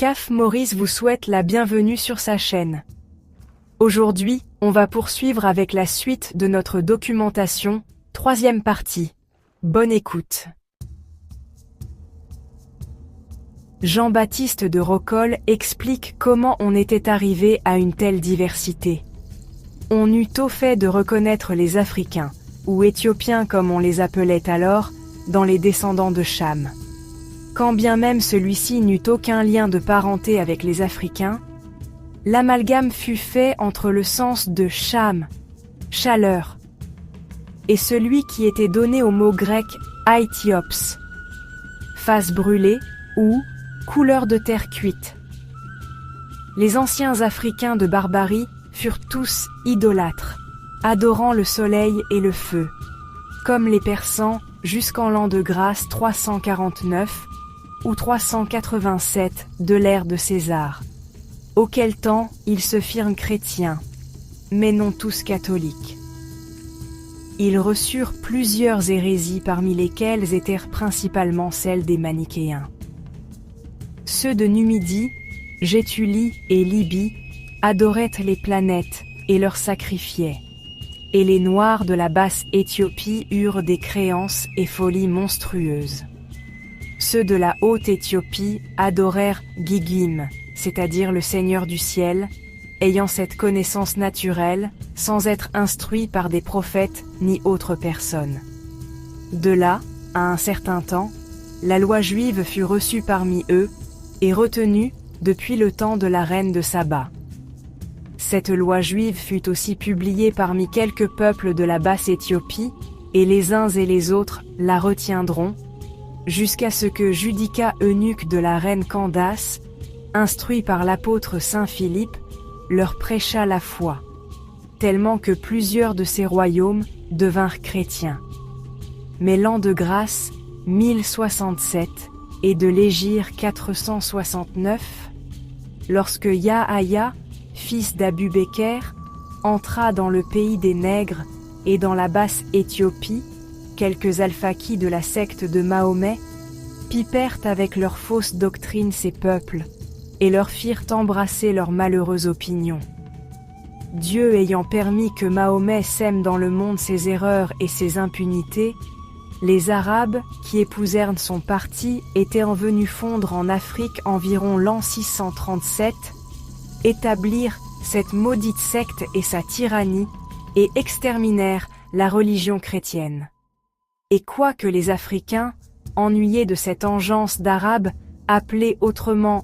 CAF Maurice vous souhaite la bienvenue sur sa chaîne. Aujourd'hui, on va poursuivre avec la suite de notre documentation, 3e partie. Bonne écoute. Jean-Baptiste de Rocoles explique comment on était arrivé à une telle diversité. On eut tôt fait de reconnaître les Africains, ou Éthiopiens comme on les appelait alors, dans les descendants de Cham. Quand bien même celui-ci n'eut aucun lien de parenté avec les Africains, l'amalgame fut fait entre le sens de Cham, chaleur, et celui qui était donné au mot grec aithiops, face brûlée ou couleur de terre cuite. Les anciens Africains de barbarie furent tous idolâtres, adorant le soleil et le feu, comme les Persans jusqu'en l'an de grâce 349 ou 387 de l'ère de César, auquel temps ils se firent chrétiens, mais non tous catholiques. Ils reçurent plusieurs hérésies parmi lesquelles étaient principalement celles des manichéens. Ceux de Numidie, Gétulie et Libye adoraient les planètes et leur sacrifiaient, et les Noirs de la basse Éthiopie eurent des créances et folies monstrueuses. Ceux de la haute Éthiopie adorèrent Gigim, c'est-à-dire le Seigneur du ciel, ayant cette connaissance naturelle, sans être instruits par des prophètes ni autres personnes. De là, à un certain temps, la loi juive fut reçue parmi eux, et retenue depuis le temps de la reine de Saba. Cette loi juive fut aussi publiée parmi quelques peuples de la basse Éthiopie, et les uns et les autres la retiendront, jusqu'à ce que Judica, eunuque de la reine Candace, instruit par l'apôtre saint Philippe, leur prêcha la foi, tellement que plusieurs de ces royaumes devinrent chrétiens. Mais l'an de grâce 1067 et de l'hégire 469, lorsque Yahaya, fils d'Abu-Béker, entra dans le pays des nègres et dans la basse Éthiopie, quelques alphakis de la secte de Mahomet pipèrent avec leur fausse doctrine ces peuples, et leur firent embrasser leur malheureuse opinion. Dieu ayant permis que Mahomet sème dans le monde ses erreurs et ses impunités, les Arabes, qui épousèrent son parti, étaient venus fondre en Afrique environ l'an 637, établirent cette maudite secte et sa tyrannie, et exterminèrent la religion chrétienne. Et quoique les Africains, ennuyés de cette engeance d'Arabes, appelés autrement